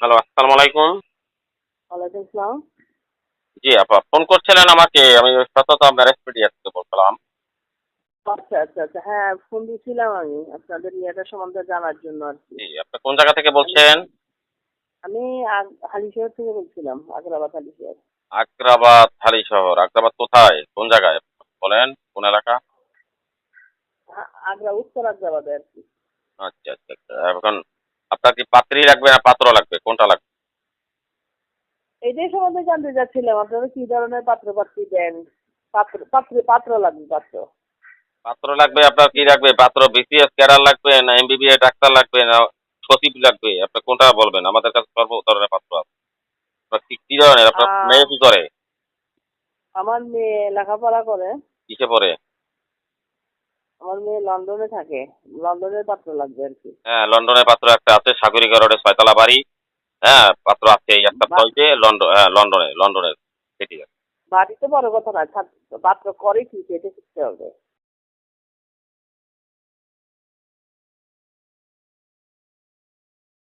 Hello, আসসালামু আলাইকুম। ওয়ালাইকুম আসসালাম। জি, আপা ফোন করছিলেন আমাকে। আমি সতত ম্যারেজ পিডিয়া থেকে বলছিলাম। আচ্ছা, আচ্ছা, আচ্ছা। হ্যাঁ, ফোন দিয়েছিলাম আমি আপনাদের ইয়েটা সম্বন্ধে জানার জন্য আরকি। জি, আপনি কোন জায়গা থেকে আমি বলছেন? আমি হালিশহর থেকে বলছিলাম, আগ্রাবাদ হালিশহর। আগ্রাবাদ, হালিশহর। আগ্রাবাদ কোথায়? কোন জায়গায়? বলেন, কোন এলাকা? উত্তর আগ্রাবাদে আরকি। আচ্ছা, আচ্ছা, আচ্ছা। এখন আপনার কি পাত্রী লাগবে না পাত্র লাগবে? কোনটা লাগবে? এইটাই সম্বন্ধে জানতে চাচ্ছিলাম, আপনারা কি ধরনের পাত্র-পাত্রী দেন? পাত্র লাগবে, পাত্র। পাত্র লাগবে আপনার কি লাগবে? পাত্র বিসিএস ক্যাডার লাগবে না এমবিবিএস ডাক্তার লাগবে না সচিব লাগবে? আপনি কোনটা বলবেন? আমাদের কাছে সর্ব ধরনের পাত্র আছে। আপনার কি ধরনের? আ আপনার মেয়ে কি করে? আমার মেয়ে লেখাপড়া করে। কিসে পড়ে? আমার মেয়ে লন্ডনে থাকে। লন্ডনের পাত্র লাগবে আরকি। হ্যাঁ, লন্ডনের পাত্র একটা আছে সাগরিকা রোডে ৬ তলা বাড়ি। হ্যাঁ, পাত্র আছে এই একটা বা ফ্লাইটে লন্ডনে সিটি। বাড়িতে বড় কথা না, পাত্র করে কি সেটা শিখতে হবে।